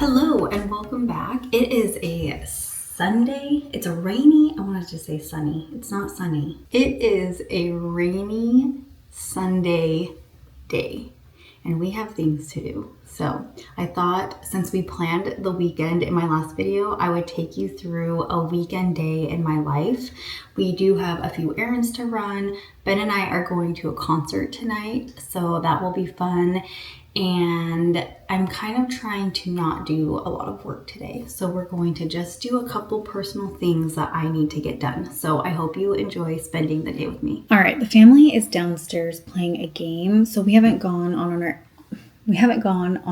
Hello and welcome back. It is a Sunday. It's a rainy, I wanted to say sunny. It's not sunny. It is a rainy Sunday day and we have things to do. So I thought since we planned the weekend in my last video, I would take you through a weekend day in my life. We do have a few errands to run. Ben and I are going to a concert tonight, so that will be fun. And I'm kind of trying to not do a lot of work today. So we're going to just do a couple personal things that I need to get done. So I hope you enjoy spending the day with me. All right, the family is downstairs playing a game. So we haven't gone on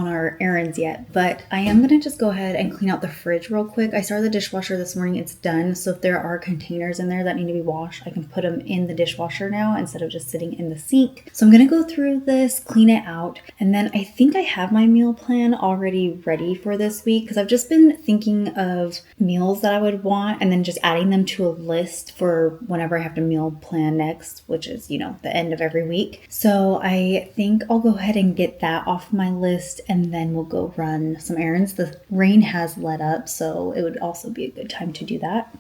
our errands yet, but I am gonna just go ahead and clean out the fridge real quick. I started the dishwasher this morning, it's done. So if there are containers in there that need to be washed, I can put them in the dishwasher now instead of just sitting in the sink. So I'm gonna go through this, clean it out, and then I think I have my meal plan already ready for this week because I've just been thinking of meals that I would want and then just adding them to a list for whenever I have to meal plan next, which is, the end of every week. So I think I'll go ahead and get that off my list and then we'll go run some errands. The rain has let up, so it would also be a good time to do that.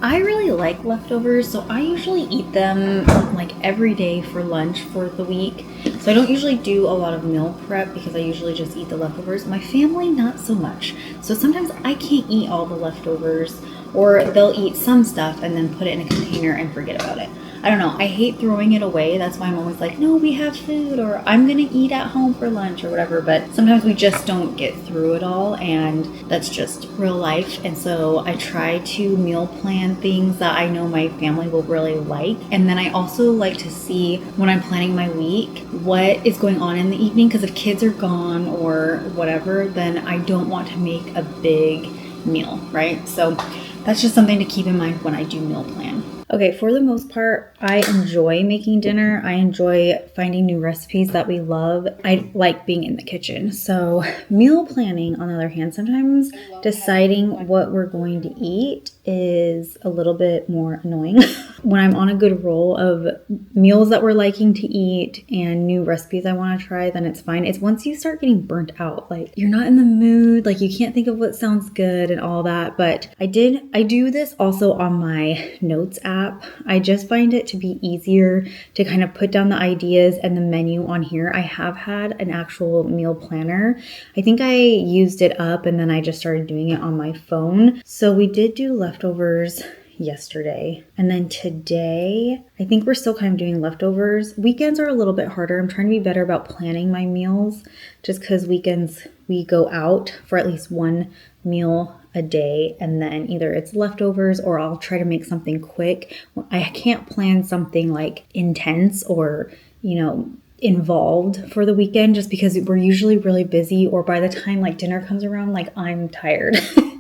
I really like leftovers, so I usually eat them like every day for lunch for the week. So I don't usually do a lot of meal prep because I usually just eat the leftovers. My family, not so much. So sometimes I can't eat all the leftovers, or they'll eat some stuff and then put it in a container and forget about it. I don't know. I hate throwing it away. That's why I'm always like, no, we have food, or I'm going to eat at home for lunch or whatever. But sometimes we just don't get through it all, and that's just real life. And so I try to meal plan things that I know my family will really like. And then I also like to see when I'm planning my week, what is going on in the evening. Because if kids are gone or whatever, then I don't want to make a big meal, right? So that's just something to keep in mind when I do meal plan. Okay, for the most part, I enjoy making dinner. I enjoy finding new recipes that we love. I like being in the kitchen. So meal planning, on the other hand, sometimes deciding what we're going to eat is a little bit more annoying. When I'm on a good roll of meals that we're liking to eat and new recipes I want to try, then it's fine. It's once you start getting burnt out, like you're not in the mood, like you can't think of what sounds good and all that. But I do this also on my notes app. I just find it to be easier to kind of put down the ideas and the menu on here. I have had an actual meal planner. I think I used it up and then I just started doing it on my phone. So we did do leftovers yesterday. And then today, I think we're still kind of doing leftovers. Weekends are a little bit harder. I'm trying to be better about planning my meals just because weekends we go out for at least one meal a day, and then either it's leftovers or I'll try to make something quick. I can't plan something like intense or, involved for the weekend just because we're usually really busy, or by the time like dinner comes around, like I'm tired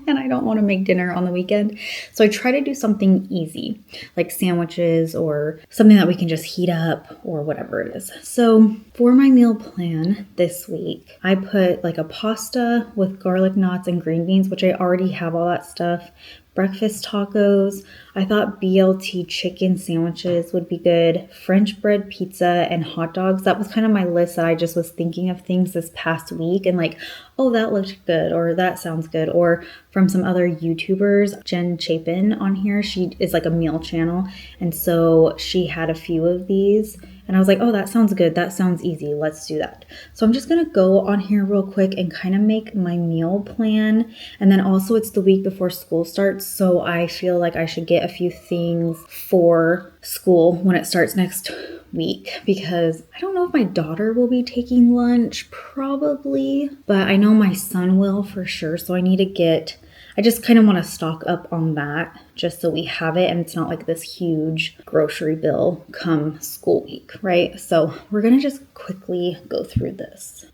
and I don't want to make dinner on the weekend. So I try to do something easy like sandwiches or something that we can just heat up or whatever it is. So for my meal plan this week, I put like a pasta with garlic knots and green beans, which I already have all that stuff. Breakfast tacos. I thought BLT chicken sandwiches would be good. French bread pizza and hot dogs. That was kind of my list that I just was thinking of things this past week and like, oh, that looked good, or that sounds good. Or from some other YouTubers, Jen Chapin on here, she is like a meal channel. And so she had a few of these. And I was like, oh, that sounds good. That sounds easy. Let's do that. So I'm just going to go on here real quick and kind of make my meal plan. And then also it's the week before school starts. So I feel like I should get a few things for school when it starts next week, because I don't know if my daughter will be taking lunch, probably, but I know my son will for sure. So I just kind of want to stock up on that just so we have it and it's not like this huge grocery bill come school week, right? So we're going to just quickly go through this.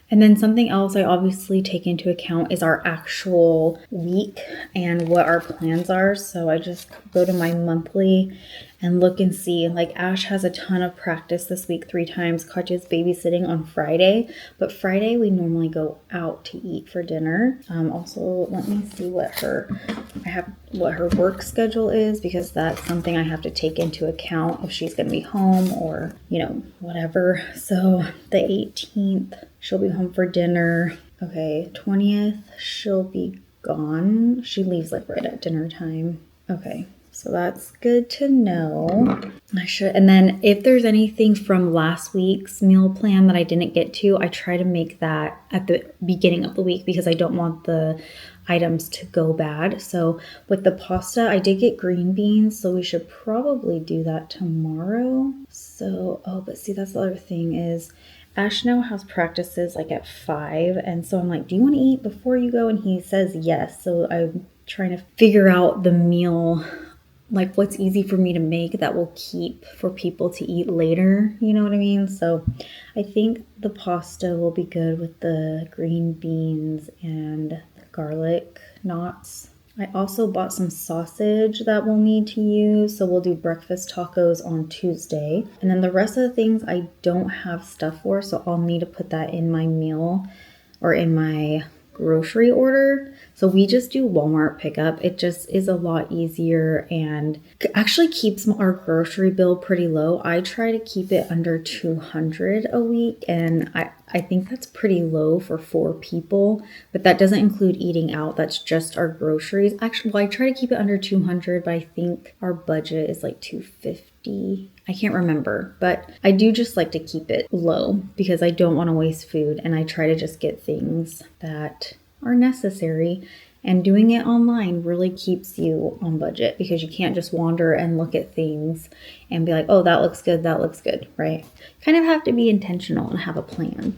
And then something else I obviously take into account is our actual week and what our plans are. So I just go to my monthly and look and see. Like Ash has a ton of practice this week, 3 times. Katya's babysitting on Friday, but Friday we normally go out to eat for dinner. Also, let me see what her work schedule is, because that's something I have to take into account if she's going to be home or, you know, whatever. So the 18th, she'll be home for dinner. Okay, 20th, she'll be gone. She leaves like right at dinner time. Okay. So that's good to know. And then if there's anything from last week's meal plan that I didn't get to, I try to make that at the beginning of the week because I don't want the items to go bad. So with the pasta, I did get green beans, so we should probably do that tomorrow. So, but see, that's the other thing is Ash now has practices like at 5. And so I'm like, do you want to eat before you go? And he says yes. So I'm trying to figure out the meal, like what's easy for me to make that will keep for people to eat later, you know what I mean? So I think the pasta will be good with the green beans and the garlic knots. I also bought some sausage that we'll need to use, so we'll do breakfast tacos on Tuesday. And then the rest of the things I don't have stuff for, so I'll need to put that in my meal or in my grocery order. So we just do Walmart pickup. It just is a lot easier and actually keeps our grocery bill pretty low. I try to keep it under $200 a week, and I think that's pretty low for 4 people, but that doesn't include eating out. That's just our groceries. Actually, well, I try to keep it under $200, but I think our budget is like $250. I can't remember, but I do just like to keep it low because I don't want to waste food, and I try to just get things that are necessary. And doing it online really keeps you on budget because you can't just wander and look at things and be like, oh, that looks good, right? Kind of have to be intentional and have a plan.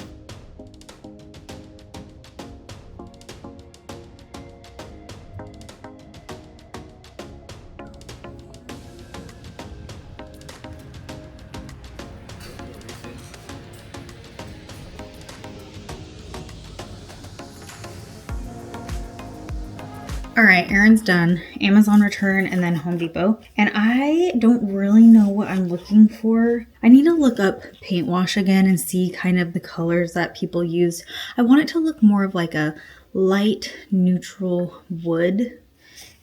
All right, errands done, Amazon return, and then Home Depot. And I don't really know what I'm looking for. I need to look up paint wash again and see kind of the colors that people use. I want it to look more of like a light neutral wood.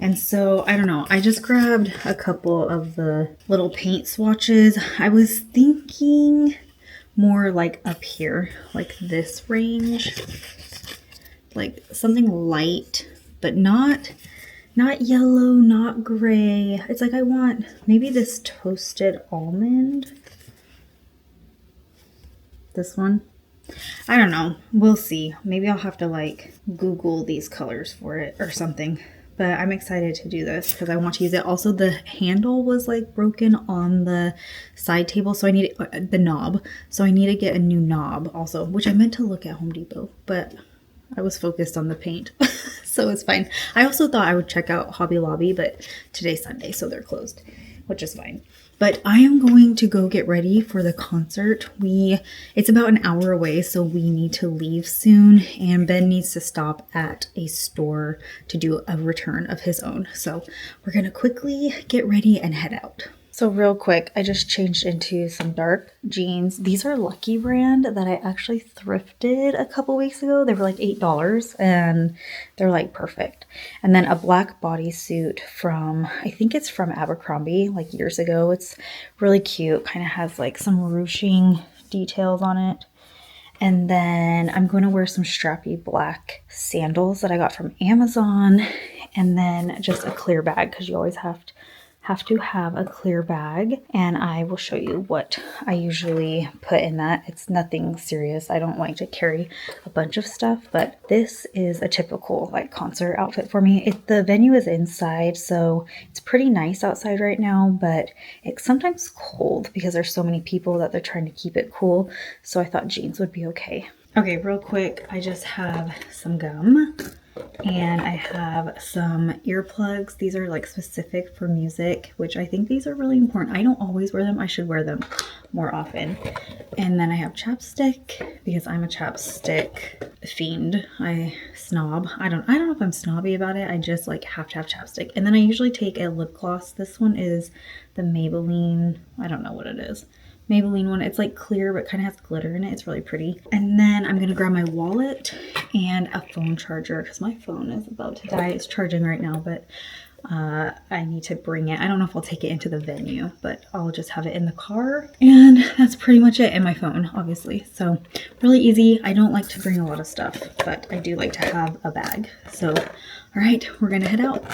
And so, I don't know, I just grabbed a couple of the little paint swatches. I was thinking more like up here, like this range. Like something light, but not yellow, not gray. It's like I want maybe this toasted almond. This one. I don't know. We'll see. Maybe I'll have to like Google these colors for it or something. But I'm excited to do this because I want to use it. Also, the handle was like broken on the side table, so I need the knob. So I need to get a new knob also, which I meant to look at Home Depot, but I was focused on the paint, so it's fine. I also thought I would check out Hobby Lobby, but today's Sunday, so they're closed, which is fine. But I am going to go get ready for the concert. It's about an hour away, so we need to leave soon, and Ben needs to stop at a store to do a return of his own. So we're gonna quickly get ready and head out. So real quick, I just changed into some dark jeans. These are Lucky Brand that I actually thrifted a couple weeks ago. They were like $8 and they're like perfect. And then a black bodysuit from, I think it's from Abercrombie, like years ago. It's really cute, kind of has like some ruching details on it. And then I'm going to wear some strappy black sandals that I got from Amazon. And then just a clear bag because you always have to have a clear bag, and I will show you what I usually put in that. It's nothing serious. I don't like to carry a bunch of stuff, but this is a typical like concert outfit for me. The venue is inside, so it's pretty nice outside right now, but it's sometimes cold because there's so many people that they're trying to keep it cool. So I thought jeans would be okay. Okay, real quick, I just have some gum And I have some earplugs. These are like specific for music, which I think these are really important. I don't always wear them. I should wear them more often. And then I have chapstick because I'm a chapstick fiend. I snob. I don't know if I'm snobby about it. I just like have to have chapstick. And then I usually take a lip gloss. This one is the Maybelline. I don't know what it is. Maybelline one. It's like clear but kind of has glitter in it. It's really pretty. And then I'm gonna grab my wallet and a phone charger because my phone is about to die. It's charging right now, but I need to bring it. I don't know if I'll take it into the venue, but I'll just have it in the car. And that's pretty much it. And my phone, obviously. So really easy. I don't like to bring a lot of stuff, but I do like to have a bag. So, all right, we're gonna head out.